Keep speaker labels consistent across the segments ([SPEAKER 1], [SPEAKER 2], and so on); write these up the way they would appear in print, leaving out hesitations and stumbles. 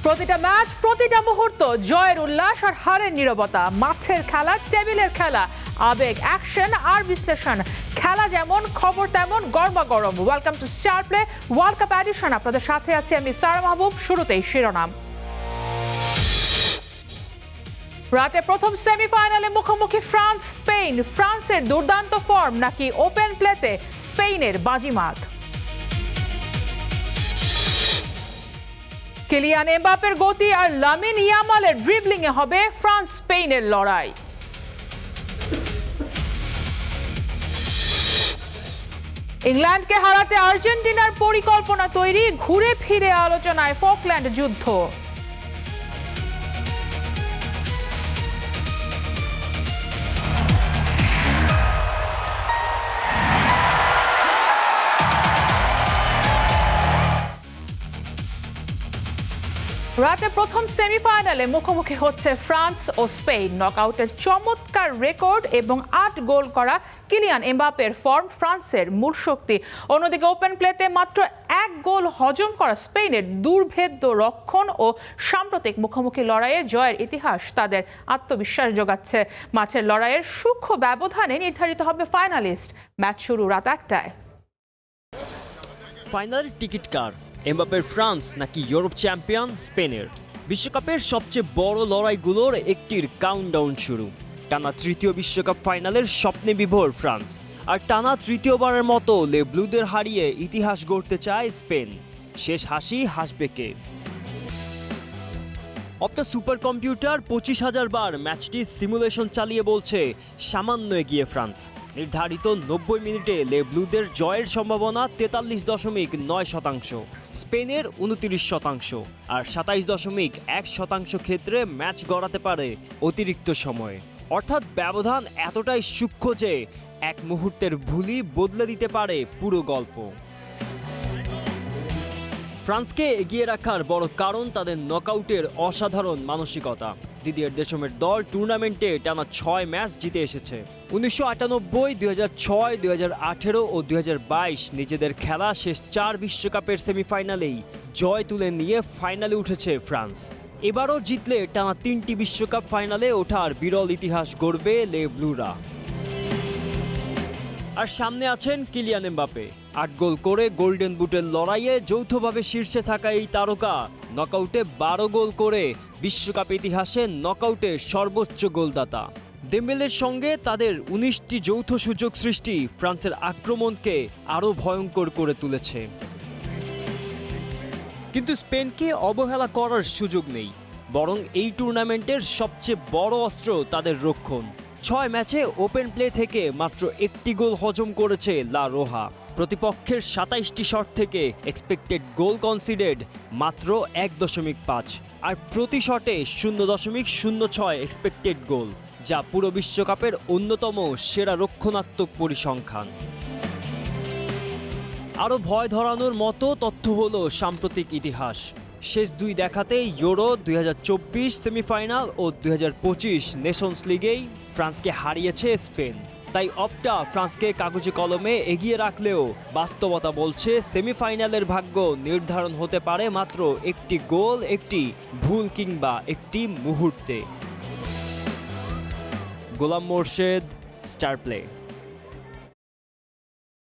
[SPEAKER 1] প্রতিটা ম্যাচ, প্রতিটা মুহূর্ত জয়ের উল্লাস আর হারের নীরবতা। মাঠের খেলা, টেবিলের খেলা, আবেগ, অ্যাকশন আর বিশ্লেষণ। খেলা যেমন, খবর তেমন, গরমাগরম। Welcome to Star play world cup edition. আপনাদের সাথে আছি আমি সারা মাহবুব। শুরুতেই শিরোনাম। রাতে প্রথম সেমিফাইনালে মুখোমুখি ফ্রান্স স্পেন। ফ্রান্সের দুর্দান্ত ফর্ম নাকি ওপেন প্লেতে স্পেনের বাজিমাত? কিলিয়ান এমবাপের গতি আর লামিন ইয়ামালের ড্রিবলিং এ হবে ফ্রান্স স্পেনের লড়াই। ইংল্যান্ডকে হারাতে আর্জেন্টিনার পরিকল্পনা তৈরি, ঘুরে ফিরে আলোচনায় ফকল্যান্ড যুদ্ধ। রাতে প্রথম সেমিফাইনালে মুখোমুখি হচ্ছে ফ্রান্স ও স্পেন। নকআউটের চমৎকার রেকর্ড এবং ৮ গোল করা কিলিয়ান এমবাপের ফর্ম ফ্রান্সের মূল শক্তি। অন্যদিকে ওপেন প্লেতে মাত্র ১ গোল হজম করা স্পেনের দুর্ভেদ্য রক্ষণ ও সাম্প্রতিক মুখোমুখি লড়াইয়ে জয়ের ইতিহাস তাদের আত্মবিশ্বাস যোগাচ্ছে। মাঠের লড়াইয়ের সূক্ষ্ম ব্যবধানে নির্ধারিত হবে ফাইনালিস্ট। ম্যাচ শুরু রাত ১টায়।
[SPEAKER 2] ফাইনাল টিকিট কার? এমবাপের ফ্রান্স নাকি ইউরোপ চ্যাম্পিয়ন স্পেনের? বিশ্বকাপের সবচেয়ে বড় লড়াইগুলোর একটির কাউন্টডাউন শুরু। টানা তৃতীয় বিশ্বকাপ ফাইনালের স্বপ্নে বিভোর ফ্রান্স, আর টানা তৃতীয়বারের মতো লে ব্লুদের হারিয়ে ইতিহাস গড়তে চায় স্পেন। শেষ হাসি হাসবে কে? অপটা সুপার কম্পিউটার ২৫,০০০ বার ম্যাচটি সিমুলেশন চালিয়ে বলছে সামান্য এগিয়ে ফ্রান্স। নির্ধারিত ৯০ মিনিটে লে ব্লুদের জয়ের সম্ভাবনা ৪৩.৯%, স্পেনের ২৯%, আর ২৭.১% ক্ষেত্রে ম্যাচ গড়াতে পারে অতিরিক্ত সময়ে। অর্থাৎ ব্যবধান এতটাই সূক্ষ্ম যে এক মুহূর্তের ভুলই বদলে দিতে পারে পুরো গল্প। ফ্রান্সকে এগিয়ে রাখার বড় কারণ তাদের নকআউটের অসাধারণ মানসিকতা। দিদিয়ের দেশমের দল টুর্নামেন্টে টানা ৬ ম্যাচ জিতে এসেছে। ১৯৯৮, ২০০৬, ২০১৮ ও ২০২২ নিজেদের খেলা শেষ ৪ বিশ্বকাপের সেমিফাইনালেই জয় তুলে নিয়ে ফাইনালে উঠেছে ফ্রান্স। এবারও জিতলে টানা ৩টি বিশ্বকাপ ফাইনালে ওঠার বিরল ইতিহাস গড়বে লে ব্লুরা। আর সামনে আছেন কিলিয়ান এমবাপে। ৮ গোল করে গোল্ডেন বুটের লড়াইয়ে যৌথভাবে শীর্ষে থাকা এই তারকা নকআউটে ১২ গোল করে বিশ্বকাপ ইতিহাসে নকআউটে সর্বোচ্চ গোলদাতা। দেম্বেলের সঙ্গে তাদের ১৯টি যৌথ সুযোগ সৃষ্টি ফ্রান্সের আক্রমণকে আরও ভয়ঙ্কর করে তুলেছে। কিন্তু স্পেনকে অবহেলা করার সুযোগ নেই, বরং এই টুর্নামেন্টের সবচেয়ে বড় অস্ত্র তাদের রক্ষণ। ৬ ম্যাচে ওপেন প্লে থেকে মাত্র ১টি গোল হজম করেছে লা রোহা। প্রতিপক্ষের ২৭টি শট থেকে এক্সপেক্টেড গোল কনসিডেড মাত্র ১.৫, আর প্রতি শটে ০.০৬ এক্সপেক্টেড গোল, যা পুরো বিশ্বকাপের অন্যতম সেরা রক্ষণাত্মক পরিসংখ্যান। আরও ভয় ধরানোর মতো তথ্য হলো সাম্প্রতিক ইতিহাস। শেষ দুই দেখাতে ইউরো ২০২৪ সেমিফাইনাল ও ২০২৫ নেশনস লিগেই ফ্রান্সকে হারিয়েছে স্পেন। তাই অপটা ফ্রান্সকে কাগজে কলমে এগিয়ে রাখলেও বাস্তবতা বলছে সেমিফাইনালের ভাগ্য নির্ধারণ হতে পারে মাত্র একটি গোল, একটি ভুল কিংবা একটি মুহূর্তে। গোলাম মোর্শেদ, স্টার প্লে।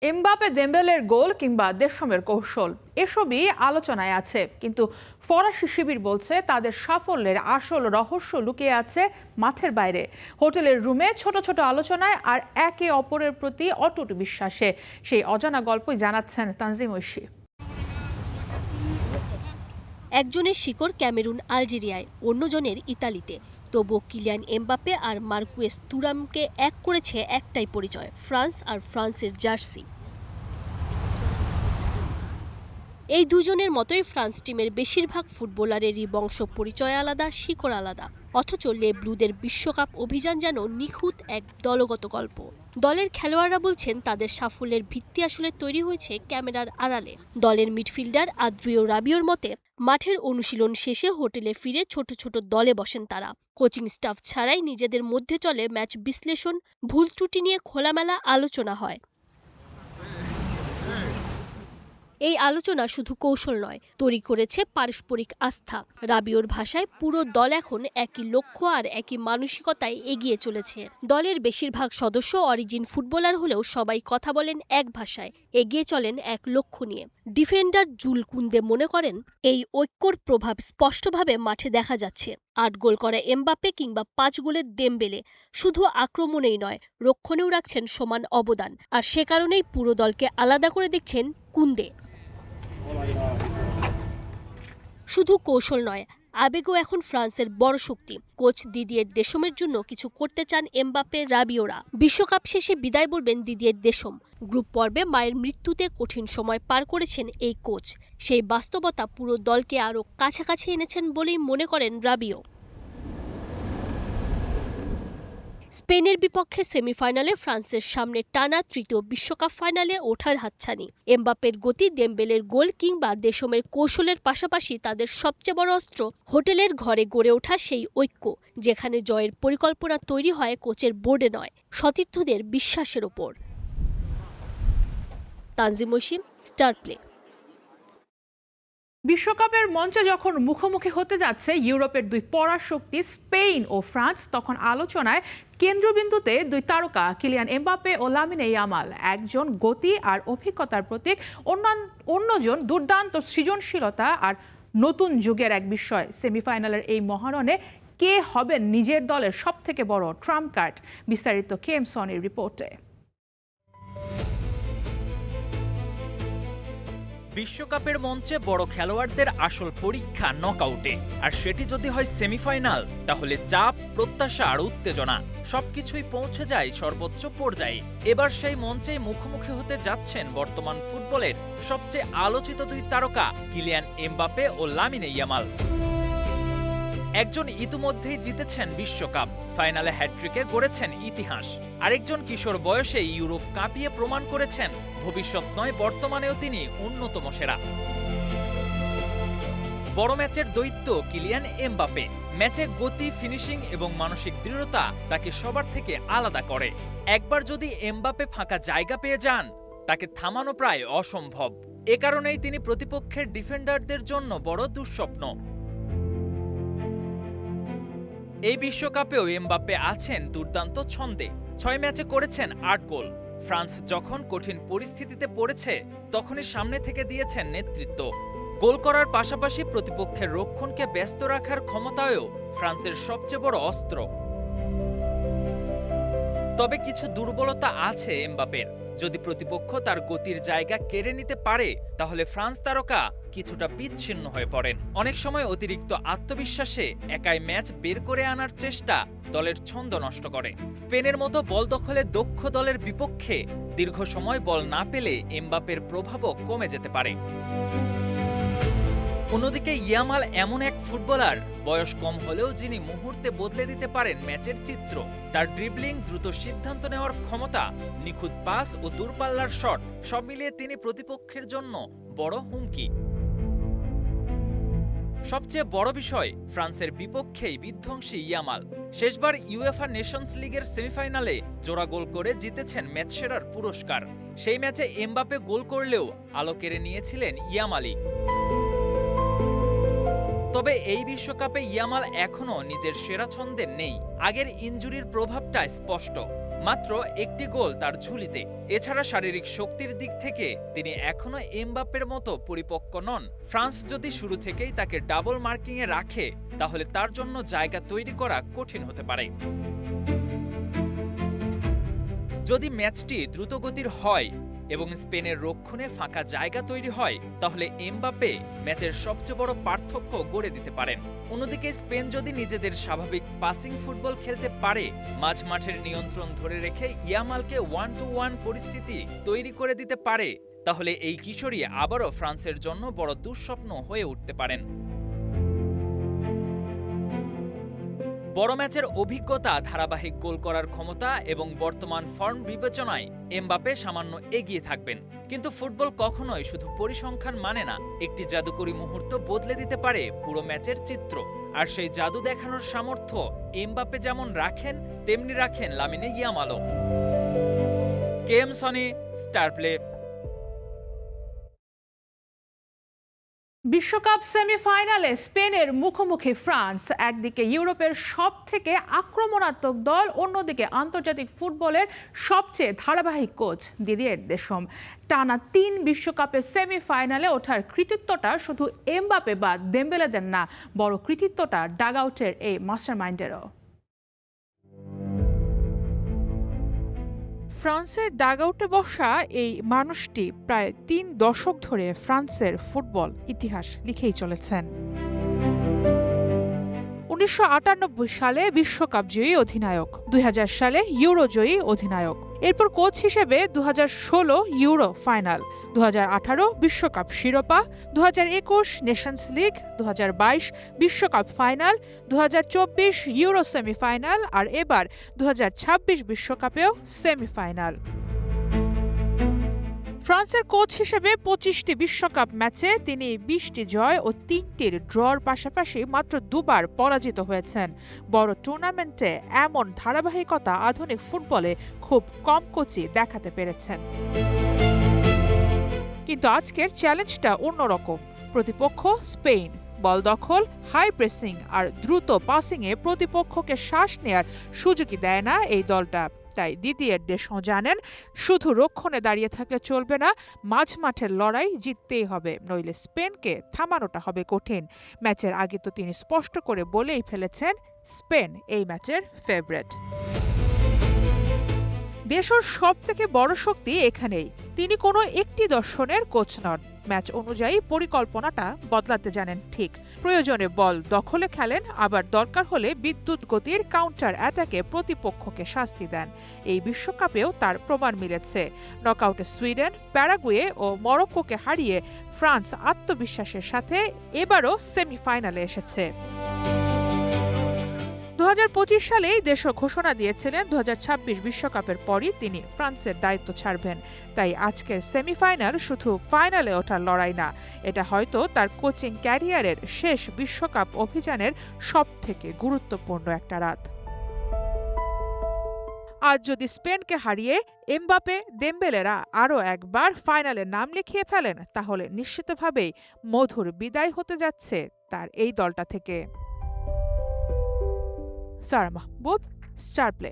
[SPEAKER 1] এমবাপে, দেম্বেলের গোল কিংবা দেশমের কৌশল, এসবই আলোচনায় আছে। কিন্তু ফরাসি শিবির বলছে তাদের সাফল্যের আসল রহস্য লুকিয়ে আছে মাঠের বাইরে, হোটেলের রুমে, ছোট ছোট আলোচনায় আর একে অপরের প্রতি অটুট বিশ্বাসে। সেই অজানা গল্পই জানাচ্ছেন তানজিম ঐশী।
[SPEAKER 3] একজনের শিকড় ক্যামেরুন আলজেরিয়ায়, অন্যজনের ইতালিতে। তবু কিলিয়ান এমবাপে আর মার্কুয়েস তুরামকে এক করেছে একটাই পরিচয়, ফ্রান্স আর ফ্রান্সের জার্সি। এই দুজনের মতোই ফ্রান্স টিমের বেশিরভাগ ফুটবলারেরই বংশ পরিচয় আলাদা, শিকড় আলাদা। অথচ লে ব্লুদের বিশ্বকাপ অভিযান যেন নিখুঁত এক দলগত গল্প। দলের খেলোয়াড়রা বলছেন তাদের সাফল্যের ভিত্তি আসলে তৈরি হয়েছে ক্যামেরার আড়ালে। দলের মিডফিল্ডার আদ্রিও রাবিওর মতে, মাঠের অনুশীলন শেষে হোটেলে ফিরে ছোট ছোট দলে বসেন তারা। কোচিং স্টাফ ছাড়াই নিজেদের মধ্যে চলে ম্যাচ বিশ্লেষণ, ভুল ত্রুটি নিয়ে খোলামেলা আলোচনা হয়। এই আলোচনা শুধু কৌশল নয়, তৈরি করেছে পারস্পরিক আস্থা। রাবিওর ভাষায় পুরো দল এখন একই লক্ষ্য আর একই মানসিকতায় এগিয়ে চলেছে। দলের বেশিরভাগ সদস্য অরিজিন ফুটবলার হলেও সবাই কথা বলেন এক ভাষায়, এগিয়ে চলেন এক লক্ষ্য নিয়ে। ডিফেন্ডার জুল কুন্দে মনে করেন এই ঐক্যর প্রভাব স্পষ্টভাবে মাঠে দেখা যাচ্ছে। ৮ গোল করা এমবাপ্পে কিংবা ৫ গোলের দেমবেলে শুধু আক্রমণেই নয়, রক্ষণেও রাখছেন সমান অবদান। আর সে কারণেই পুরো দলকে আলাদা করে দেখছেন কুন্দে। শুধু কৌশল নয়, আবেগও এখন ফ্রান্সের বড় শক্তি। কোচ দিদিয়ের দেশমের জন্য কিছু করতে চান এমবাপ্পে, রাবিওরা। বিশ্বকাপ শেষে বিদায় বলবেন দিদিয়ের দেশম। গ্রুপ পর্বে মায়ের মৃত্যুতে কঠিন সময় পার করেছেন এই কোচ। সেই বাস্তবতা পুরো দলকে আরও কাছাকাছি এনেছেন বলেই মনে করেন রাবিও। স্পেনের বিপক্ষে সেমিফাইনালে ফ্রান্সের সামনে টানা তৃতীয় বিশ্বকাপ ফাইনালে ওঠার হাতছানি। এমবাপ্পের গতি, দেমবেলের গোল কিংবা দেশমের কৌশলের পাশাপাশি তাদের সবচেয়ে বড় অস্ত্র হোটেলের ঘরে গড়ে ওঠা সেই ঐক্য, যেখানে জয়ের পরিকল্পনা তৈরি হয় কোচের বোর্ডে নয়, সতীর্থদের বিশ্বাসের ওপর। Tanzim Mosim, Star Play.
[SPEAKER 1] বিশ্বকাপের মঞ্চে যখন মুখোমুখি হতে যাচ্ছে ইউরোপের দুই পরাশক্তি স্পেন ও ফ্রান্স, তখন আলোচনায় কেন্দ্রবিন্দুতে দুই তারকা কিলিয়ান এমবাপ্পে ও লামিনে ইয়ামাল। একজন গতি আর অভিজ্ঞতার প্রতীক, অন্যজন দুর্দান্ত সৃজনশীলতা আর নতুন যুগের এক বিস্ময়। সেমিফাইনালের এই মহারণে কে হবেন নিজের দলের সবথেকে বড় ট্রাম্প কার্ড? বিস্তারিত কেএম সনির রিপোর্টে।
[SPEAKER 4] বিশ্বকাপের মঞ্চে বড় খেলোয়াড়দের আসল পরীক্ষা নকআউটে, আর সেটি যদি হয় সেমিফাইনাল, তাহলে চাপ, প্রত্যাশা আর উত্তেজনা সবকিছুই পৌঁছে যায় সর্বোচ্চ পর্যায়ে। এবার সেই মঞ্চেই মুখোমুখি হতে যাচ্ছেন বর্তমান ফুটবলের সবচেয়ে আলোচিত দুই তারকা কিলিয়ান এমবাপ্পে ও লামিনে ইয়ামাল। একজন ইতিমধ্যেই জিতেছেন বিশ্বকাপ, ফাইনালে হ্যাটট্রিকে গড়েছেন ইতিহাস। আরেকজন কিশোর বয়সে ইউরোপ কাঁপিয়ে প্রমাণ করেছেন ভবিষ্যৎ নয়, বর্তমানেও তিনি অন্যতম সেরা। বড় ম্যাচের দৈত্য কিলিয়ান এমবাপ্পে। ম্যাচে গতি, ফিনিশিং এবং মানসিক দৃঢ়তা তাকে সবার থেকে আলাদা করে। একবার যদি এমবাপ্পে ফাঁকা জায়গা পেয়ে যান, তাকে থামানো প্রায় অসম্ভব। এ কারণেই তিনি প্রতিপক্ষের ডিফেন্ডারদের জন্য বড় দুঃস্বপ্ন। এই বিশ্বকাপেও এমবাপ্পে আছেন দুর্দান্ত ছন্দে। ৬ ম্যাচে করেছেন ৮ গোল। ফ্রান্স যখন কঠিন পরিস্থিতিতে পড়েছে, তখনই সামনে থেকে দিয়েছেন নেতৃত্ব। গোল করার পাশাপাশি প্রতিপক্ষের রক্ষণকে ব্যস্ত রাখার ক্ষমতায়ও ফ্রান্সের সবচেয়ে বড় অস্ত্র। তবে কিছু দুর্বলতা আছে এমবাপ্পের। যদি প্রতিপক্ষ তার গতির জায়গা কেড়ে নিতে পারে, তাহলে ফ্রান্স তারকা কিছুটা বিচ্ছিন্ন হয়ে পড়েন। অনেক সময় অতিরিক্ত আত্মবিশ্বাসে একাই ম্যাচ বের করে আনার চেষ্টা দলের ছন্দ নষ্ট করে। স্পেনের মতো বল দখলে দক্ষ দলের বিপক্ষে দীর্ঘ সময় বল না পেলে এমবাপ্পের প্রভাবও কমে যেতে পারে। অন্যদিকে ইয়ামাল এমন এক ফুটবলার, বয়স কম হলেও যিনি মুহূর্তে বদলে দিতে পারেন ম্যাচের চিত্র। তার ড্রিবলিং, দ্রুত সিদ্ধান্ত নেওয়ার ক্ষমতা, নিখুঁত পাস ও দূরপাল্লার শট, সব মিলিয়ে তিনি প্রতিপক্ষের জন্য বড় হুমকি। সবচেয়ে বড় বিষয়, ফ্রান্সের বিপক্ষেই বিধ্বংসী ইয়ামাল। শেষবার ইউএফা নেশনস লিগের সেমিফাইনালে জোড়া গোল করে জিতেছেন ম্যাচ সেরার পুরস্কার। সেই ম্যাচে এমবাপ্পে গোল করলেও আলো কেড়ে নিয়েছিলেন ইয়ামালই। তবে এই বিশ্বকাপে ইয়ামাল এখনও নিজের সেরা ছন্দে নেই। আগের ইনজুরির প্রভাবটা স্পষ্ট। মাত্র একটি গোল তার ঝুলিতে। এছাড়া শারীরিক শক্তির দিক থেকে তিনি এখনো এমবাপ্পের মতো পরিপক্ক নন। ফ্রান্স যদি শুরু থেকেই তাকে ডাবল মার্কিংয়ে রাখে, তাহলে তার জন্য জায়গা তৈরি করা কঠিন হতে পারে। যদি ম্যাচটি দ্রুতগতির হয় এবং স্পেনের রক্ষণে ফাঁকা জায়গা তৈরি হয়, তাহলে এমবাপ্পে ম্যাচের সবচেয়ে বড় পার্থক্য গড়ে দিতে পারেন। অন্যদিকে স্পেন যদি নিজেদের স্বাভাবিক পাসিং ফুটবল খেলতে পারে, মাঝ মাঠের নিয়ন্ত্রণ ধরে রেখে ইয়ামালকে 1-to-1 পরিস্থিতি তৈরি করে দিতে পারে, তাহলে এই কিশোরী আবারও ফ্রান্সের জন্য বড় দুঃস্বপ্ন হয়ে উঠতে পারেন। বড় ম্যাচের অভিজ্ঞতা, ধারাবাহিক গোল করার ক্ষমতা এবং বর্তমান ফর্ম বিবেচনায় এমবাপ্পে সামান্য এগিয়ে থাকবেন। কিন্তু ফুটবল কখনোই শুধু পরিসংখ্যান মানে না। একটি জাদুকরী মুহূর্ত বদলে দিতে পারে পুরো ম্যাচের চিত্র। আর সেই জাদু দেখানোর সামর্থ্য এমবাপ্পে যেমন রাখেন, তেমনি রাখেন লামিনে ইয়ামালও। KM Soni, Star Play.
[SPEAKER 1] বিশ্বকাপ সেমিফাইনালে স্পেনের মুখোমুখি ফ্রান্স। একদিকে ইউরোপের সবথেকে আক্রমণাত্মক দল, অন্যদিকে আন্তর্জাতিক ফুটবলের সবচেয়ে ধারাবাহিক কোচ দিদিয়ের দেশম। টানা 3 বিশ্বকাপের সেমিফাইনালে ওঠার কৃতিত্বটা শুধু এমবাপে বা দেম্বেলেদের না, বড় কৃতিত্বটা ডাগআউটের এই মাস্টারমাইন্ডেরও। ফ্রান্সের ডাগআউটে বসা এই মানুষটি প্রায় 3 দশক ধরে ফ্রান্সের ফুটবল ইতিহাস লিখেই চলেছেন। 1998 সালে বিশ্বকাপ জয়ী অধিনায়ক, 2000 সালে ইউরো জয়ী অধিনায়ক, এরপর কোচ হিসেবে 2016 ইউরো ফাইনাল, 2018 বিশ্বকাপ শিরোপা, 2021 নেশনস লিগ, 2022 বিশ্বকাপ ফাইনাল, 2024 ইউরো সেমিফাইনাল আর এবার 2026 বিশ্বকাপেও সেমিফাইনাল। ফ্রান্সের কোচ হিসেবে 25টি বিশ্বকাপ ম্যাচে তিনি 20টি জয় ও 3টির ড্রর পাশাপাশি মাত্র 2বার পরাজিত হয়েছেন। বড় টুর্নামেন্টে এমন ধারাবাহিকতা আধুনিক ফুটবলে খুব কম কোচই দেখাতে পেরেছেন। কিন্তু আজকের চ্যালেঞ্জটা অন্যরকম। প্রতিপক্ষ স্পেন। বল দখল, হাই প্রেসিং আর দ্রুত পাসিংয়ে প্রতিপক্ষকে শ্বাস নেয়ার সুযোগই দেয় না এই দলটা। তাই দিদিয়ের দেশম জানেন, শুধু রক্ষণে দাঁড়িয়ে থাকলে চলবে না, মাঝমাঠের লড়াই জিততেই হবে, নইলে স্পেনকে থামানোটা হবে কঠিন। ম্যাচের আগে তো তিনি স্পষ্ট করে বলেই ফেলেছেন, স্পেন এই ম্যাচের ফেভারিট। দেশের সবথেকে বড় শক্তি এখানেই। তিনি কোনো একটি দর্শনের কোচ নন। ম্যাচ অনুযায়ী পরিকল্পনাটা বদলাতে জানেন ঠিক। প্রয়োজনে বল দখলে খেলেন, আবার দরকার হলে বিদ্যুৎ গতির কাউন্টার অ্যাটাকে প্রতিপক্ষকে শাস্তি দেন। এই বিশ্বকাপেও তার প্রমাণ মিলেছে। নকআউটে সুইডেন, প্যারাগুয়ে ও মরক্কোকে হারিয়ে ফ্রান্স আত্মবিশ্বাসের সাথে এবারও সেমিফাইনালে এসেছে। 2025 সালেই দেশও ঘোষণা দিয়েছিলেন 2026 বিশ্বকাপের পরই তিনি ফ্রান্সের দায়িত্ব ছাড়বেন। তাই আজকের সেমিফাইনাল শুধু ফাইনালে ওঠার লড়াই না, এটা হয়তো তার কোচিং ক্যারিয়ারের শেষ বিশ্বকাপ অভিযানের সবথেকে গুরুত্বপূর্ণ একটা রাত। আজ যদি স্পেনকে হারিয়ে এমবাপে, দেম্বেলেরা আরও একবার ফাইনালে নাম লিখিয়ে ফেলেন, তাহলে নিশ্চিতভাবেই মধুর বিদায় হতে যাচ্ছে তার এই দলটা থেকে। সারা মাহবুব, স্টার প্লে।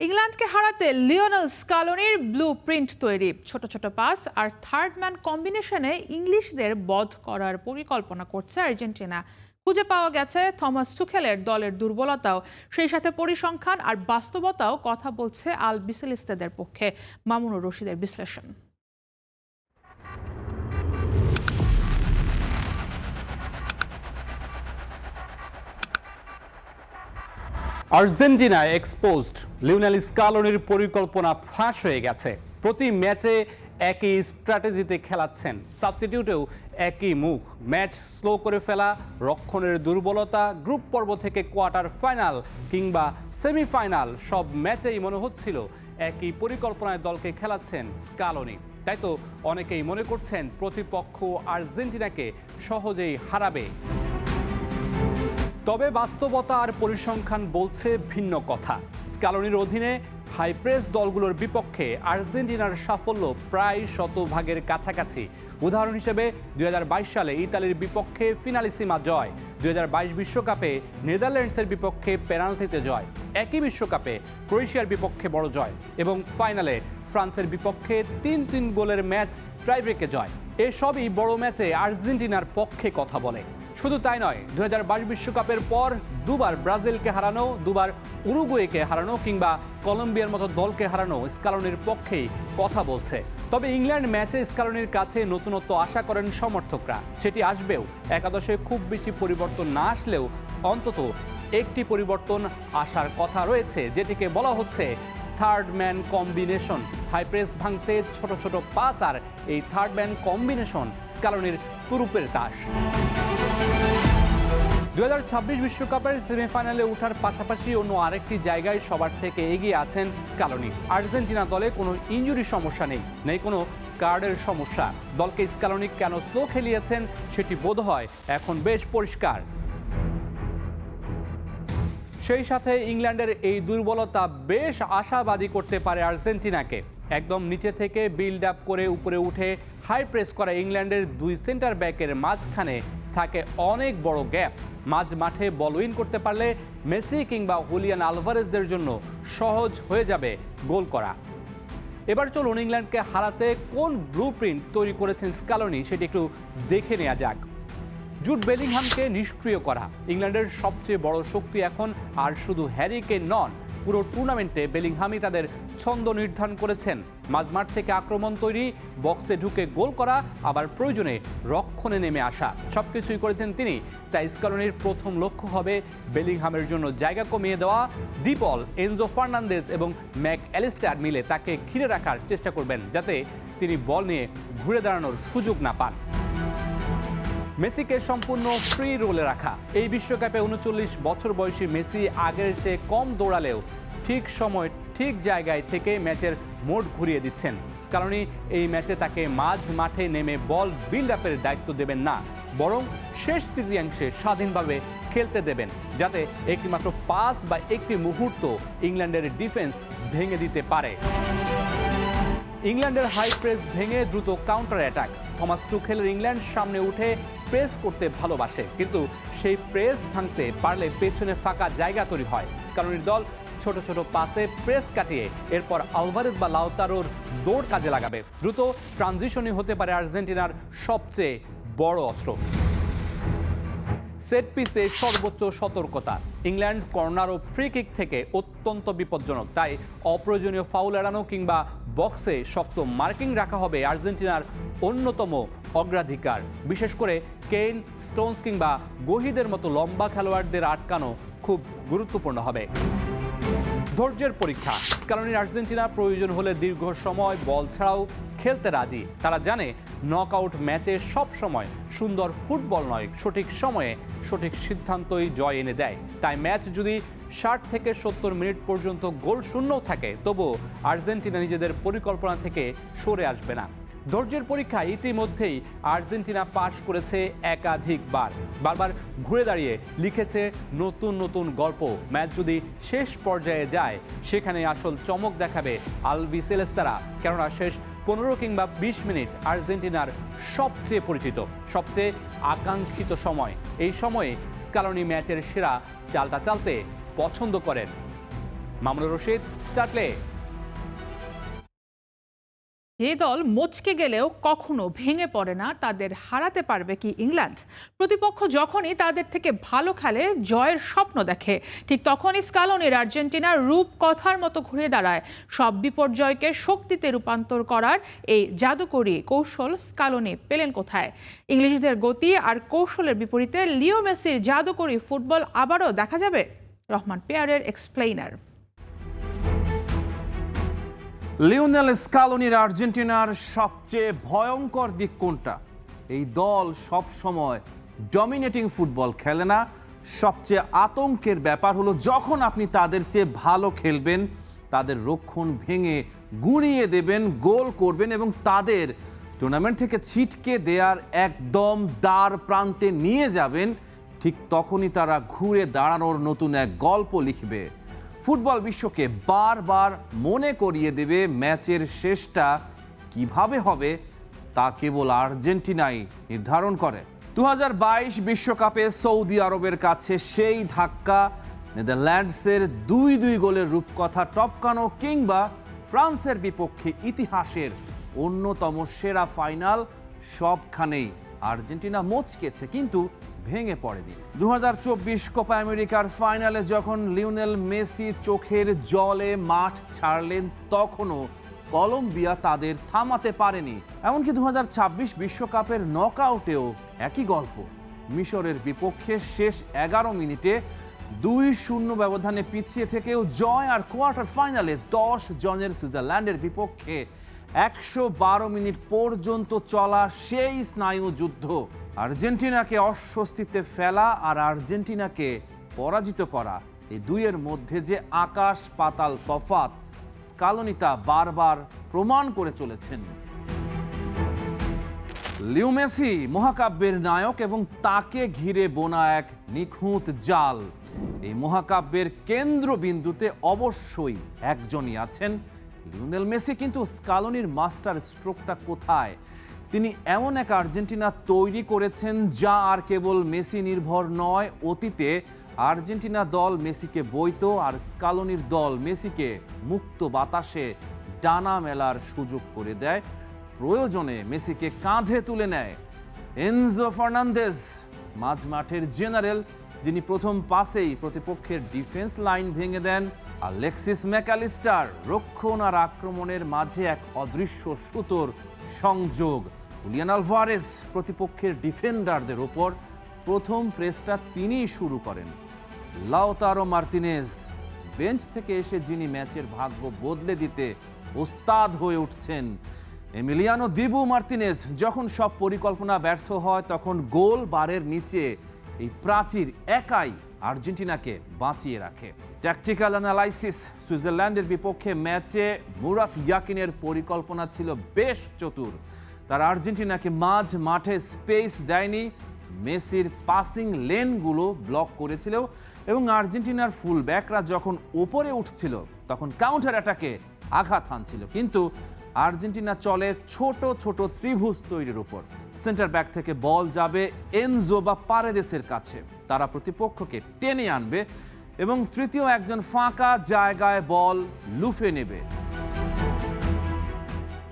[SPEAKER 1] ইংল্যান্ডকে হারাতে লিওনেল স্কালোনির ব্লু প্রিন্ট তৈরি। ছোট ছোট পাস আর থার্ড ম্যান কম্বিনেশনে ইংলিশদের বধ করার পরিকল্পনা করছে আর্জেন্টিনা। খুঁজে পাওয়া গেছে থমাস তুখেলের দলের দুর্বলতাও, সেই সাথে পরিসংখ্যান আর বাস্তবতাও কথা বলছে আল বিসেলিস্তাদের পক্ষে। মামুনুর রশিদের বিশ্লেষণ।
[SPEAKER 5] Argentina exposed. লিওনেল স্কালোনির পরিকল্পনা ফাঁস হয়ে গেছে। প্রতি ম্যাচে একই স্ট্র্যাটেজিতে খেলাচ্ছেন, সাবস্টিটিউটেও একই মুখ। ম্যাচ স্লো করে ফেলা, রক্ষণের দুর্বলতা, গ্রুপ পর্ব থেকে কোয়ার্টার ফাইনাল কিংবা সেমিফাইনাল সব ম্যাচেই মনে হচ্ছিল একই পরিকল্পনায় দলকে খেলাচ্ছেন স্কালোনি। তাই তো অনেকেই মনে করছেন প্রতিপক্ষ আর্জেন্টিনাকে সহজেই হারাবে। তবে বাস্তবতা আর পরিসংখ্যান বলছে ভিন্ন কথা। স্কালোনির অধীনে হাইপ্রেস দলগুলোর বিপক্ষে আর্জেন্টিনার সাফল্য প্রায় শতভাগের কাছাকাছি। উদাহরণ হিসেবে 2022 সালে ইতালির বিপক্ষে ফিনালিসিমা জয়, 2022 বিশ্বকাপে নেদারল্যান্ডসের বিপক্ষে পেনাল্টিতে জয়, একই বিশ্বকাপে ক্রোয়েশিয়ার বিপক্ষে বড় জয় এবং ফাইনালে ফ্রান্সের বিপক্ষে 3-3 গোলের ম্যাচ টাইব্রেকে জয়। এসবই বড় ম্যাচে আর্জেন্টিনার পক্ষে কথা বলে। শুধু তাই নয়, 2022 বিশ্বকাপের পর দুবার ব্রাজিলকে হারানো, দুবার উরুগুয়েকে হারানো কিংবা কলম্বিয়ার মতো দলকে হারানো স্কালোনির পক্ষেই কথা বলছে। তবে ইংল্যান্ড ম্যাচে স্কালোনির কাছে নতুনত্ব আশা করেন সমর্থকরা। সেটি আসবেও। একাদশে খুব বেশি পরিবর্তন না আসলেও অন্তত একটি পরিবর্তন আসার কথা রয়েছে, যেটিকে বলা হচ্ছে থার্ড ম্যান কম্বিনেশন। হাইপ্রেস ভাঙতে ছোট ছোট পাস আর এই থার্ড ম্যান কম্বিনেশন স্কালোনির তুরুপের তাস। 2026 বিশ্বকাপের সেমিফাইনালে ওঠার পাশাপাশি অন্য আরেকটি জায়গায় সবার থেকে এগিয়ে আছেন স্কালোনি। আর্জেন্টিনা দলে কোনো ইনজুরি সমস্যা নেই কোনো কার্ডের সমস্যা। দলকে স্কালোনি কেন স্লো খেলিয়েছেন সেটি বোধহয় এখন বেশ পরিষ্কার। সেই সাথে ইংল্যান্ডের এই দুর্বলতা বেশ আশাবাদী করতে পারে আর্জেন্টিনাকে। একদম নিচে থেকে বিল্ড আপ করে উপরে উঠে হাই প্রেস করা ইংল্যান্ডের দুই সেন্টার ব্যাকের মাঝখানে থাকে অনেক বড় গ্যাপ। মাঝ মাঠে বল উইন করতে পারলে মেসি কিংবা হুলিয়ান আলভারেজদের জন্য সহজ হয়ে যাবে গোল করা। এবার চলুন ইংল্যান্ডকে হারাতে কোন ব্লুপ্রিন্ট তৈরি করেছেন স্ক্যালোনি সেটি একটু দেখে নেওয়া যাক। জুড বেলিংহামকে নিষ্ক্রিয় করা ইংল্যান্ডের সবচেয়ে বড় শক্তি এখন, আর শুধু হ্যারি কেন নন, পুরো টুর্নামেন্টে বেলিংহামই তাদের ছন্দ নির্ধারণ করেছেন। মাঝমাঠ থেকে আক্রমণ তৈরি, বক্সে ঢুকে গোল করা, আবার প্রয়োজনে রক্ষণে নেমে আসা, সবকিছুই করেছেন তিনি। তাই স্ক্যালোনির প্রথম লক্ষ্য হবে বেলিংহামের জন্য জায়গা কমিয়ে দেওয়া। ডিপল, এনজো ফার্নান্দেজ এবং ম্যাক অ্যালিস্টার মিলে তাকে ঘিরে রাখার চেষ্টা করবেন, যাতে তিনি বল নিয়ে ঘুরে দাঁড়ানোর সুযোগ না পান। মেসিকে সম্পূর্ণ ফ্রি রোলে রাখা। এই বিশ্বকাপে 39 বছর বয়সী মেসি আগের চেয়ে কম দৌড়ালেও ঠিক সময় ঠিক জায়গায় থেকে ম্যাচের মোড় ঘুরিয়ে দিচ্ছেন। স্ক্যালোনি এই ম্যাচে তাকে মাঝ মাঠে নেমে বল বিল্ড আপের দায়িত্ব দেবেন না, বরং শেষ তৃতীয়াংশে স্বাধীনভাবে খেলতে দেবেন, যাতে একটিমাত্র পাস বা একটি মুহূর্ত ইংল্যান্ডের ডিফেন্স ভেঙে দিতে পারে। ইংল্যান্ডের হাই প্রেস ভেঙে দ্রুত কাউন্টার অ্যাটাক। থমাস টুখেলের ইংল্যান্ড সামনে উঠে প্রেস করতে ভালোবাসে, কিন্তু সেই প্রেস ভাঙতে পারলে পেছনে ফাঁকা জায়গা তৈরি হয়। স্ক্যালোনির দল ছোট ছোট পাসে প্রেস কাটিয়ে এরপর আলভারেজ বা লাউতারোর দৌড় কাজে লাগাবে। দ্রুত ট্রানজিশনই হতে পারে আর্জেন্টিনার সবচেয়ে বড় অস্ত্র। সেট পিসে সর্বোচ্চ সতর্কতা। ইংল্যান্ড কর্নার ও ফ্রি কিক থেকে অত্যন্ত বিপজ্জনক, তাই অপ্রয়োজনীয় ফাউল এড়ানো কিংবা বক্সে শক্ত মার্কিং রাখা হবে আর্জেন্টিনার অন্যতম অগ্রাধিকার। বিশেষ করে কেইন, স্টোনস কিংবা গহিদের মতো লম্বা খেলোয়াড়দের আটকানো খুব গুরুত্বপূর্ণ হবে। ধৈর্যের পরীক্ষা। স্ক্যালোনির আর্জেন্টিনা প্রয়োজন হলে দীর্ঘ সময় বল ছাড়াও খেলতে রাজি। তারা জানে নকআউট ম্যাচে সব সময় সুন্দর ফুটবল নয়, সঠিক সময়ে সঠিক সিদ্ধান্তই জয় এনে দেয়। তাই ম্যাচ যদি 60 থেকে 70 মিনিট পর্যন্ত গোল শূন্যও থাকে, তবুও আর্জেন্টিনা নিজেদের পরিকল্পনা থেকে সরে আসবে না। ধৈর্যের পরীক্ষা ইতিমধ্যেই আর্জেন্টিনা পাশ করেছে একাধিকবার, বারবার ঘুরে দাঁড়িয়ে লিখেছে নতুন নতুন গল্প। ম্যাচ যদি শেষ পর্যায়ে যায়, সেখানে আসল চমক দেখাবে আলবিসেলেস্তারা, কেননা শেষ 15 কিংবা 20 মিনিট আর্জেন্টিনার সবচেয়ে পরিচিত, সবচেয়ে আকাঙ্ক্ষিত সময়। এই সময়ে স্ক্যালোনি ম্যাচের সেরা চালটা চালতে পছন্দ করেন। Mamunur Rashid, star play.
[SPEAKER 1] যে দল মচকে গেলেও কখনো ভেঙে পড়ে না, তাদের হারাতে পারবে কি ইংল্যান্ড? প্রতিপক্ষ যখনই তাদের থেকে ভালো খেলে, জয়ের স্বপ্ন দেখে, ঠিক তখনই স্ক্যালোনির আর্জেন্টিনার রূপ কথার মতো ঘুরে দাঁড়ায়। সব বিপর্যয়কে শক্তিতে রূপান্তর করার এই জাদুকরী কৌশল স্ক্যালোনি পেলেন কোথায়? ইংলিশদের গতি আর কৌশলের বিপরীতে লিও মেসির জাদুকরী ফুটবল আবারও দেখা যাবে? রহমান পেয়ারের এক্সপ্লেইনার।
[SPEAKER 6] লিওনেল স্ক্যালোনির আর্জেন্টিনার সবচেয়ে ভয়ঙ্কর দিক কোনটা? এই দল সব সময় ডমিনেটিং ফুটবল খেলে না। সবচেয়ে আতঙ্কের ব্যাপার হলো যখন আপনি তাদের চেয়ে ভালো খেলবেন, তাদের রক্ষণ ভেঙে গুঁড়িয়ে দেবেন, গোল করবেন এবং তাদের টুর্নামেন্ট থেকে ছিটকে দেওয়ার একদম দ্বার প্রান্তে নিয়ে যাবেন, ঠিক তখনই তারা ঘুরে দাঁড়ানোর নতুন এক গল্প লিখবে। ফুটবল বিশ্বকে বারবার মনে করিয়ে দেবে ম্যাচের শেষটা কিভাবে হবে তা কেবল আর্জেন্টিনাই নির্ধারণ করে। 2022 বিশ্বকাপে সৌদি আরবের কাছে সেই ধাক্কা, নেদারল্যান্ডসের 2-2 গোলের রূপকথা টপকানো, কিংবা ফ্রান্সের বিপক্ষে ইতিহাসের অন্যতম সেরা ফাইনাল, সবখানেই আর্জেন্টিনা মচকেছে কিন্তু ভেঙে পড়েনি। 2024 কোপা আমেরিকার ফাইনালে যখন লিওনেল মেসি চোখের জলে মাঠ ছাড়লেন, তখনও কলম্বিয়া তাদের থামাতে পারেনি। এমনকি 2026 বিশ্বকাপের নকআউটেও একই গল্প। মিশরের বিপক্ষে শেষ 11 মিনিটে 2-0 ব্যবধানে পিছিয়ে থেকেও জয়, আর কোয়ার্টার ফাইনালে 10 জনের সুইজারল্যান্ডের বিপক্ষে 112 মিনিট পর্যন্ত চলা সেই স্নায়ু যুদ্ধ। আর্জেন্টিনাকে অস্বস্তিতে ফেলা আর আর্জেন্টিনাকে পরাজিত করা, এই দুইয়ের মধ্যে যে আকাশ পাতাল তফাৎ, স্ক্যালোনি তা বারবার প্রমাণ করে চলেছেন। লিও মেসি মহাকাব্যের নায়ক এবং তাকে ঘিরে বোনা এক নিখুঁত জাল। এই মহাকাব্যের কেন্দ্রবিন্দুতে অবশ্যই একজনই আছেন, লিওনেল মেসি কিন্তু স্কালোনির মাস্টার স্ট্রোকটা কোথায়? তিনি এমন এক আর্জেন্টিনা তৈরি করেছেন যা আর কেবল মেসি নির্ভর নয়। অতীতে আর্জেন্টিনা দল মেসিকে বইতো, আর স্কালোনির দল মেসিকে মুক্ত বাতাসে ডানা মেলার সুযোগ করে দেয়। প্রয়োজনে মেসিকে কাঁধে তুলে নেয়। এনজো ফার্নান্দেজ মাঝ মাঠের জেনারেল, যিনি প্রথম পাসেই প্রতিপক্ষের ডিফেন্স লাইন ভেঙে দেন। আলেক্সিস ম্যাকঅ্যালিস্টার রক্ষণ আর আক্রমণের মাঝে এক অদৃশ্য সুতোর সংযোগ। হুলিয়ান আলভারেজ প্রতিপক্ষের ডিফেন্ডারদের ওপর প্রথম প্রেসটা তিনিই শুরু করেন। লাউতারো মার্তিনেজ বেঞ্চ থেকে এসে যিনি ম্যাচের ভাগ্য বদলে দিতে ওস্তাদ হয়ে উঠছেন। এমিলিয়ানো দিবু মার্তিনেজ যখন সব পরিকল্পনা ব্যর্থ হয়, তখন গোল বারের নিচে এই প্রাচীর একাই আর্জেন্টিনাকে বাঁচিয়ে রাখে। Tactical analysis. সুইজারল্যান্ডের বিপক্ষে ম্যাচে মুরাত ইয়াকিনের পরিকল্পনা ছিল বেশ চতুর। তার আর্জেন্টিনাকে মাঝ মাঠে স্পেস দেয়নি, মেসির পাসিং লেনগুলো ব্লক করেছিল এবং আর্জেন্টিনার ফুল ব্যাকরা যখন ওপরে উঠছিল তখন কাউন্টার অ্যাটাকে আঘাত হানছিল। কিন্তু আর্জেন্টিনা চলে ছোট ছোট ত্রিভুজ তৈরির উপর। সেন্টার ব্যাক থেকে বল যাবে এনজো বা পারেদেসের কাছে, তারা প্রতিপক্ষকে টেনে আনবে এবং তৃতীয় একজন ফাঁকা জায়গায় বল লুফে নেবে।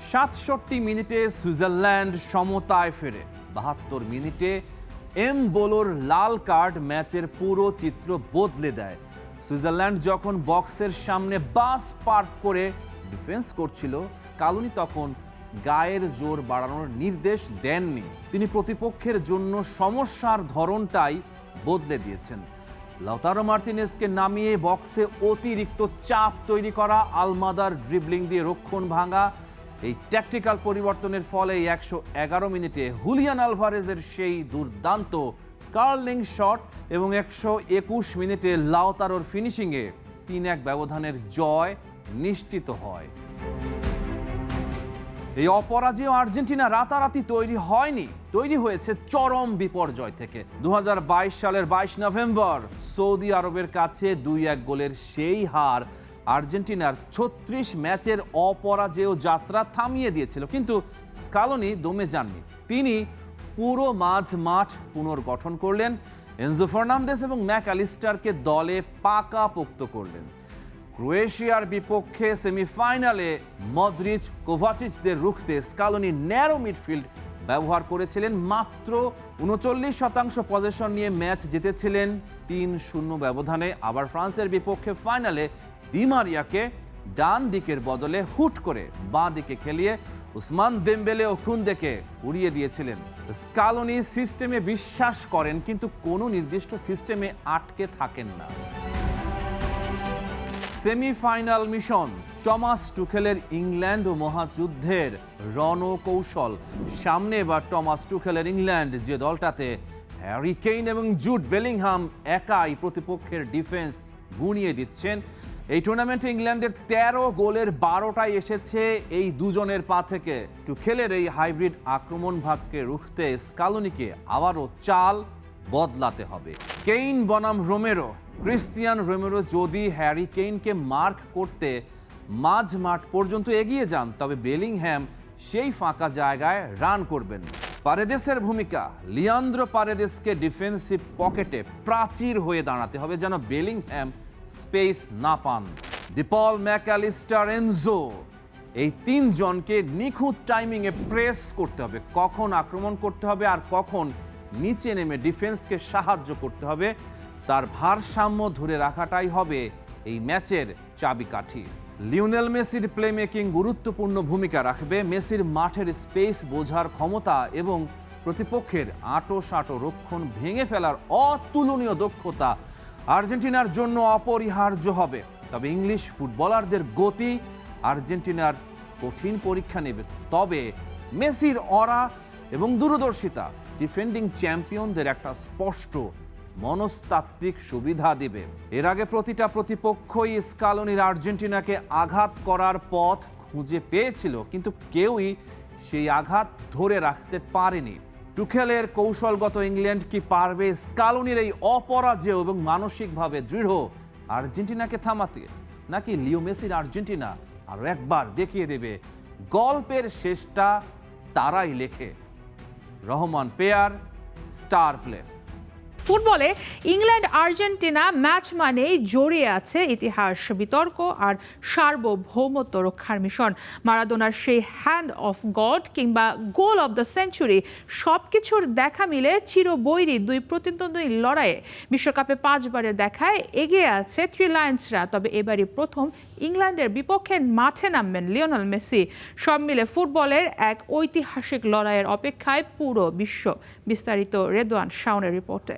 [SPEAKER 6] ৬৭ মিনিটে সুইজারল্যান্ড সমতায় ফেরে। ৭২ মিনিটে এমবোলোর লাল কার্ড ম্যাচের পুরো চিত্র বদলে দেয়। সুইজারল্যান্ড যখন বক্সের সামনে বাস পার্ক করে ডিফেন্স করছিল, স্কালোনি তখন গায়ের জোর বাড়ানোর নির্দেশ দেননি। তিনি প্রতিপক্ষের জন্য সমস্যার ধরনটাই বদলে দিয়েছেন। লাউতারো মার্তিনেজকে নামিয়ে বক্সে অতিরিক্ত চাপ তৈরি করা, আলমাদার ড্রিবলিং দিয়ে রক্ষণ ভাঙা। এই ট্যাকটিক্যাল পরিবর্তনের ফলে ১১১ মিনিটে হুলিয়ান আলভারেজের সেই দুর্দান্ত কার্লিং শট এবং ১২১ মিনিটে লাউতারোর ফিনিশিংয়ে ৩-১ ব্যবধানের জয় নিশ্চিত হয়। এই অপরাজেয় আর্জেন্টিনা রাতারাতি তৈরি হয়নি, তৈরি হয়েছে চরম বিপর্যয় থেকে। ২০২২ সালের ২২ নভেম্বর সৌদি আরবের কাছে ২-১ গোলের সেই হার আর্জেন্টিনার ৩৬ ম্যাচের অপরাজেয় যাত্রা থামিয়ে দিয়েছিল। কিন্তু স্কালোনি দমে যাননি। তিনি পুরো মাঝ মাঠ পুনর্গঠন করলেন, এনজো ফার্নান্দেজ এবং ম্যাকঅ্যালিস্টারকে দলে পাকাপোক্ত করলেন। ক্রোয়েশিয়ার বিপক্ষে সেমিফাইনালে মদ্রিচ কোভাচিচদের রুখতে স্কালোনি ন্যারো মিডফিল্ড ব্যবহার করেছিলেন। মাত্র ৩৯% পজিশন নিয়ে ম্যাচ জিতেছিলেন ৩-০ ব্যবধানে। আবার ফ্রান্সের বিপক্ষে ফাইনালে দি মারিয়াকে ডান দিকের বদলে হুট করে বাঁ দিকে খেলিয়ে উসমান দেমবেলে ও কুন্দেকে উড়িয়ে দিয়েছিলেন। স্কালোনি সিস্টেমে বিশ্বাস করেন, কিন্তু কোনো নির্দিষ্ট সিস্টেমে আটকে থাকেন না। সেমিফাইনাল মিশন, টমাস টুখেলের ইংল্যান্ড ও মহাযুদ্ধের রণকৌশল। সামনে এবার টমাস টুখেলের ইংল্যান্ড, যে দলটাতে হ্যারি কেইন এবং জুড বেলিংহাম একাই প্রতিপক্ষের ডিফেন্স গুনিয়ে দিচ্ছেন। এই টুর্নামেন্টে ইংল্যান্ডের ১৩ গোলের ১২টাই এসেছে এই দুজনের পা থেকে। টুখেলের এই হাইব্রিড আক্রমণ ভাগকে রুখতে স্কালোনিকে আবারও চাল বদলাতে হবে। কেইন বনাম রোমেরো। ক্রিস্টিয়ান রোমেরো যদি হ্যারি কেইনকে মার্ক করতে মাঝ মাঠ পর্যন্ত এগিয়ে যান, তবে বেলিংহ্যাম সেই ফাঁকা জায়গায় রান করবেন। পারেদেসের ভূমিকা, লিয়ান্দ্রো পারেদেসকে ডিফেন্সিভ পকেটে প্রাচীর হয়ে দাঁড়াতে হবে যেন বেলিংহ্যাম স্পেস না পান। ডিপল, ম্যাকঅ্যালিস্টার, এনজো, এই তিনজনকে নিখুঁত টাইমিংয়ে প্রেস করতে হবে। কখন আক্রমণ করতে হবে আর কখন নিচে নেমে ডিফেন্সকে সাহায্য করতে হবে, তার ভারসাম্য ধরে রাখাটাই হবে এই ম্যাচের চাবিকাঠি। লিওনেল মেসির প্লেমেকিং গুরুত্বপূর্ণ ভূমিকা রাখবে। মেসির মাঠের স্পেস বোঝার ক্ষমতা এবং প্রতিপক্ষের আঁটো-সাঁটো রক্ষণ ভেঙে ফেলার অতুলনীয় দক্ষতা আর্জেন্টিনার জন্য অপরিহার্য হবে। তবে ইংলিশ ফুটবলারদের গতি আর্জেন্টিনার কঠিন পরীক্ষা নেবে। তবে মেসির অরা এবং দূরদর্শিতা ডিফেন্ডিং চ্যাম্পিয়নদের একটা স্পষ্ট মনস্তাত্ত্বিক সুবিধা দিবে। এর আগে প্রতিটা প্রতিপক্ষই স্কালোনির আর্জেন্টিনাকে আঘাত করার পথ খুঁজে পেয়েছিল, কিন্তু কেউই সেই আঘাত ধরে রাখতে পারেনি। টুখেলের কৌশলগত ইংল্যান্ড কি পারবে স্কালোনির এই অপরাজেয় এবং মানসিকভাবে দৃঢ় আর্জেন্টিনাকে থামাতে, নাকি লিও মেসির আর্জেন্টিনা আরও একবার দেখিয়ে দেবে গল্পের শেষটা তারাই লেখে। Rahman pair, star play.
[SPEAKER 1] ফুটবলে ইংল্যান্ড আর্জেন্টিনা ম্যাচ মানেই জড়িয়ে আছে ইতিহাস, বিতর্ক আর সার্বভৌমত্ব রক্ষার মিশন। মারাদোনার সেই হ্যান্ড অফ গড কিংবা গোল অফ দ্য সেঞ্চুরি সবকিছুর দেখা মিলে চিরবৈরী দুই প্রতিদ্বন্দ্বী লড়াইয়ে বিশ্বকাপে 5 বারের দেখায় এগিয়ে আছে থ্রি লায়ন্সরা। তবে এবারই প্রথম ইংল্যান্ডের বিপক্ষে মাঠে নামবেন লিওনেল মেসি। সব মিলে ফুটবলের এক ঐতিহাসিক লড়াইয়ের অপেক্ষায় পুরো বিশ্ব। বিস্তারিত রেদওয়ান শাওনের রিপোর্টে।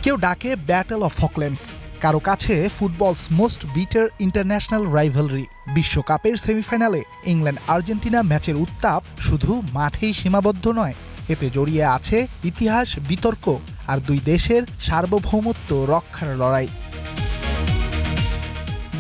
[SPEAKER 7] কেউ ডাকে ব্যাটল অফ ফকল্যান্ডস, কারো কাছে ফুটবলস মোস্ট বিটার ইন্টারন্যাশনাল রাইভালরি। বিশ্বকাপের সেমিফাইনালে ইংল্যান্ড আর্জেন্টিনা ম্যাচের উত্তাপ শুধু মাঠেই সীমাবদ্ধ নয়, এতে জড়িয়ে আছে ইতিহাস, বিতর্ক আর দুই দেশের সার্বভৌমত্ব রক্ষার লড়াই।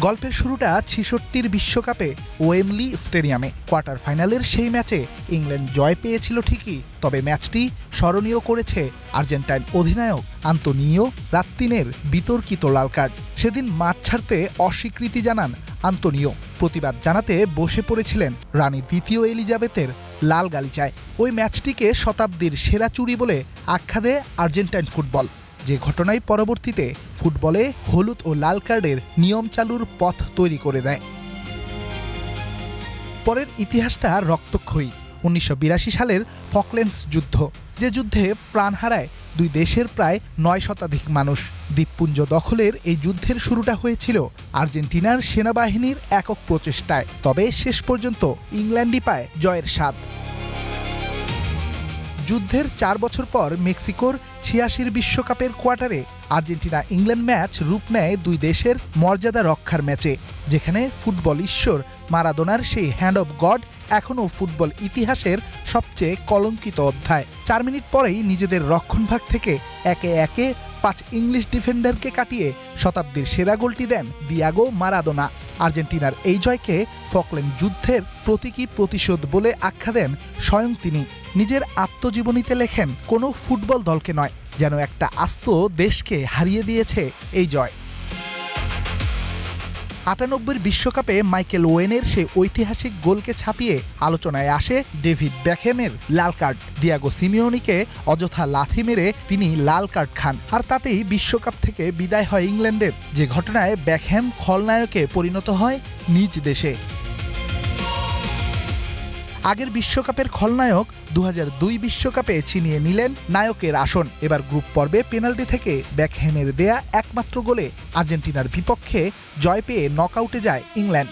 [SPEAKER 7] গল্পের শুরুটা 66 বিশ্বকাপে ওয়েমলি স্টেডিয়ামে। কোয়ার্টার ফাইনালের সেই ম্যাচে ইংল্যান্ড জয় পেয়েছিল ঠিকই, তবে ম্যাচটি স্মরণীয় করেছে আর্জেন্টাইন অধিনায়ক আন্তোনিও রাত্তিনের বিতর্কিত লাল কার্ড। সেদিন মাঠ ছাড়তে অস্বীকৃতি জানান আন্তোনিও। প্রতিবাদ জানাতে বসে পড়েছিলেন রানী দ্বিতীয় এলিজাবেথের লাল গালিচায়। ওই ম্যাচটিকে শতাব্দীর সেরা চুরি বলে আখ্যা দেয় আর্জেন্টাইন ফুটবল, যে ঘটনায় পরবর্তীতে ফুটবলে হলুদ ও লাল কার্ডের নিয়ম চালুর পথ তৈরি করে দেয়। পরের ইতিহাসটা রক্তক্ষয়ী। 1982 সালের ফকল্যান্ডস যুদ্ধ, যে যুদ্ধে প্রাণ হারায় দুই দেশের প্রায় 9 শতাধিক মানুষ। দ্বীপপুঞ্জ দখলের এই যুদ্ধের শুরুটা হয়েছিল আর্জেন্টিনার সেনাবাহিনীর একক প্রচেষ্টায়, তবে শেষ পর্যন্ত ইংল্যান্ডই পায় জয়ের স্বাদ। যুদ্ধের 4 বছর পর মেক্সিকোর 86 বিশ্বকাপের কোয়ার্টারে আর্জেন্টিনা ইংল্যান্ড ম্যাচ রূপ নেয় দুই দেশের মর্যাদা রক্ষার ম্যাচে, যেখানে ফুটবল ঈশ্বর মারাদোনার সেই হ্যান্ড অফ গড এখনও ফুটবল ইতিহাসের সবচেয়ে কলঙ্কিত অধ্যায়। 4 মিনিট পরেই নিজেদের রক্ষণভাগ থেকে একে একে 5 ইংলিশ ডিফেন্ডারকে কাটিয়ে শতাব্দীর সেরা গোলটি দেন দিয়াগো মারাদোনা। আর্জেন্টিনার এই জয়কে ফকল্যান্ড যুদ্ধের প্রতীকী প্রতিশোধ বলে আখ্যা দেন স্বয়ং তিনি। নিজের আত্মজীবনীতে লেখেন, কোনো ফুটবল দলকে নয়, যেন একটা আস্ত দেশকে হারিয়ে দিয়েছে এই জয়। 98 বিশ্বকাপে মাইকেল ওয়েনের সেই ঐতিহাসিক গোলকে ছাপিয়ে আলোচনায় আসে ডেভিড বেকহ্যামের লাল কার্ড। দিয়াগো সিমিওনিকে অযথা লাথি মেরে তিনি লাল কার্ড খান, আর তাতেই বিশ্বকাপ থেকে বিদায় হয় ইংল্যান্ডের, যে ঘটনায় বেকহ্যাম খলনায়কে পরিণত হয় নিজ দেশে। আগের বিশ্বকাপের খলনায়ক 2002 বিশ্বকাপে ছিনিয়ে নিলেন নায়কের আসন। এবার গ্রুপ পর্বে পেনাল্টি থেকে বেকহ্যামের দেয়া একমাত্র গোলে আর্জেন্টিনার বিপক্ষে জয় পেয়ে নকআউটে যায় ইংল্যান্ড।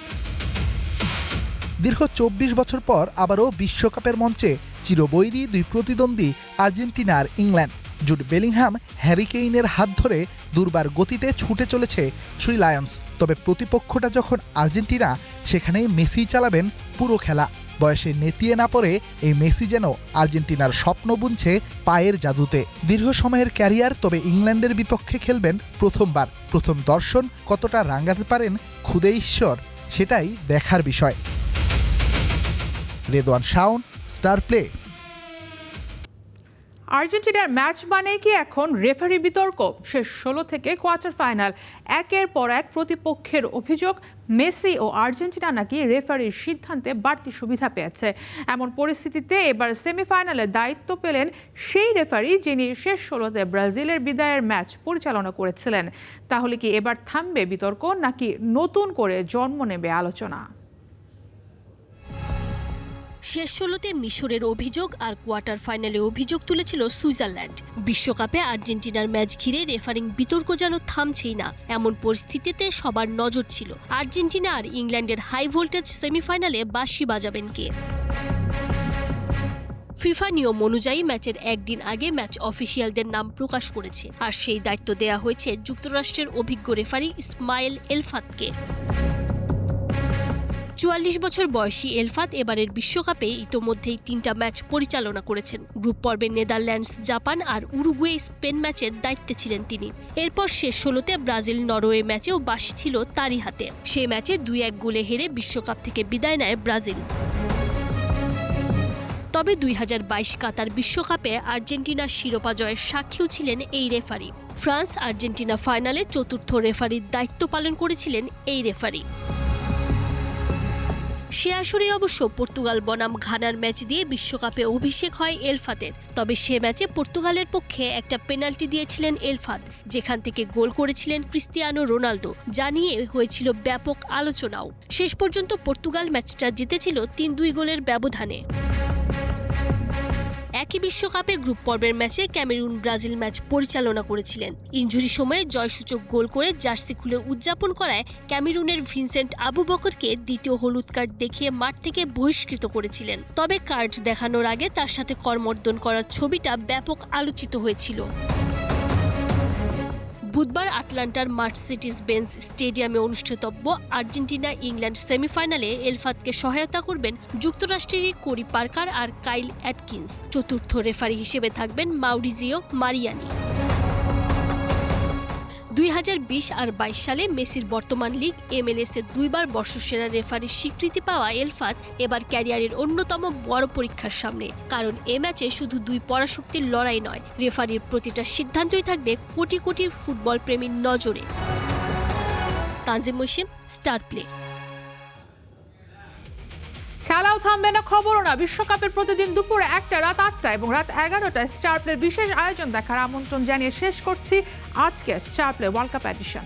[SPEAKER 7] দীর্ঘ 24 বছর পর আবারও বিশ্বকাপের মঞ্চে চিরবৈরী দুই প্রতিদ্বন্দ্বী আর্জেন্টিনা আর ইংল্যান্ড। জুড বেলিংহাম, হ্যারি কেইনের হাত ধরে দুর্বার গতিতে ছুটে চলেছে থ্রি লায়ন্স। তবে প্রতিপক্ষটা যখন আর্জেন্টিনা, সেখানে মেসি চালাবেন পুরো খেলা। বয়সে নেতিয়ে না পড়ে এই মেসি যেন আর্জেন্টিনার স্বপ্ন বুনছে পায়ের জাদুতে। দীর্ঘ সময়ের ক্যারিয়ার, তবে ইংল্যান্ডের বিপক্ষে খেলবেন প্রথমবার। প্রথম দর্শন কতটা রাঙাতে পারেন খুদে ঈশ্বর, সেটাই দেখার বিষয়। Redwan Shaon, star play.
[SPEAKER 1] আর্জেন্টিনার ম্যাচ মানে কি এখন রেফারি বিতর্ক? শেষ 16 থেকে কোয়ার্টার ফাইনাল, একের পর এক প্রতিপক্ষের অভিযোগ মেসি ও আর্জেন্টিনা নাকি রেফারির সিদ্ধান্তে বাড়তি সুবিধা পেয়েছে। এমন পরিস্থিতিতে এবার সেমিফাইনালে দায়িত্ব পেলেন সেই রেফারি যিনি শেষ 16তে ব্রাজিলের বিদায়ের ম্যাচ পরিচালনা করেছিলেন। তাহলে কি এবার থামবে বিতর্ক, নাকি নতুন করে জন্ম নেবে আলোচনা?
[SPEAKER 3] শেষ 16তে মিশরের অভিযোগ আর কোয়ার্টার ফাইনালে অভিযোগ তুলেছিল সুইজারল্যান্ড। বিশ্বকাপে আর্জেন্টিনার ম্যাচ ঘিরে রেফারিং বিতর্ক যেন থামছেই না। এমন পরিস্থিতিতে সবার নজর ছিল আর্জেন্টিনা আর ইংল্যান্ডের হাই ভোল্টেজ সেমিফাইনালে বাঁশি বাজাবেন কে। ফিফা নিয়ম অনুযায়ী ম্যাচের একদিন আগে ম্যাচ অফিসিয়ালদের নাম প্রকাশ করেছে, আর সেই দায়িত্ব দেয়া হয়েছে যুক্তরাষ্ট্রের অভিজ্ঞ রেফারি ইসমাইল এলফাতকে। 44 বছর বয়সী এলফাত এবারের বিশ্বকাপে ইতোমধ্যেই 3টা ম্যাচ পরিচালনা করেছেন। গ্রুপ পর্বে নেদারল্যান্ডস, জাপান আর উরুগুয়ে স্পেন ম্যাচের দায়িত্বে ছিলেন তিনি। এরপর শেষ 16তে ব্রাজিল নরওয়ে ম্যাচেও বাঁশি ছিল তারই হাতে। সেই ম্যাচে 2-1 গোলে হেরে বিশ্বকাপ থেকে বিদায় নেয় ব্রাজিল। তবে 2022 কাতার বিশ্বকাপে আর্জেন্টিনার শিরোপা জয়ের সাক্ষীও ছিলেন এই রেফারি। ফ্রান্স আর্জেন্টিনা ফাইনালে চতুর্থ রেফারির দায়িত্ব পালন করেছিলেন এই রেফারি। সে আসরে অবশ্য পর্তুগাল বনাম ঘানার ম্যাচ দিয়ে বিশ্বকাপে অভিষেক হয় এলফাতের। তবে সে ম্যাচে পর্তুগালের পক্ষে একটা পেনাল্টি দিয়েছিলেন এলফাত, যেখান থেকে গোল করেছিলেন ক্রিস্টিয়ানো রোনালদো, যা নিয়ে হয়েছিল ব্যাপক আলোচনাও। শেষ পর্যন্ত পর্তুগাল ম্যাচটা জিতেছিল 3-2 গোলের ব্যবধানে। একই বিশ্বকাপে গ্রুপ পর্বের ম্যাচে ক্যামেরুন ব্রাজিল ম্যাচ পরিচালনা করেছিলেন। ইনজুরি সময়ে জয়সূচক গোল করে জার্সি খুলে উদযাপন করায় ক্যামেরুনের ভিনসেন্ট আবু বকরকে দ্বিতীয় হলুদ কার্ড দেখিয়ে মাঠ থেকে বহিষ্কৃত করেছিলেন। তবে কার্ড দেখানোর আগে তার সাথে করমর্দন করার ছবিটা ব্যাপক আলোচিত হয়েছিল। বুধবার আটলান্টার মার্সিডিজ বেঞ্জ স্টেডিয়ামে অনুষ্ঠিতব্য আর্জেন্টিনা ইংল্যান্ড সেমিফাইনালে এলফাতকে সহায়তা করবেন যুক্তরাষ্ট্রেরই কোরি পার্কার আর কাইল অ্যাটকিন্স। চতুর্থ রেফারি হিসেবে থাকবেন মাউরিজিও মারিয়ানি। 2020 আর 22 সালে মেসির বর্তমান লিগ MLS-এর 2বার বর্ষসেরা রেফারির স্বীকৃতি পাওয়া এলফাত এবার ক্যারিয়ারের অন্যতম বড় পরীক্ষার সামনে। কারণ এ ম্যাচে শুধু দুই পরাশক্তির লড়াই নয়, রেফারির প্রতিটা সিদ্ধান্তই থাকবে কোটি কোটি ফুটবল প্রেমীর নজরে। Tanzim Mosim, Star Play.
[SPEAKER 1] খেলাও থামবে না, খবরও না। বিশ্বকাপের প্রতিদিন দুপুরে 1টা, রাত 8টা এবং রাত 11টায় স্টার প্লের বিশেষ আয়োজন দেখার আমন্ত্রণ জানিয়ে শেষ করছি আজকে star play world cup addition.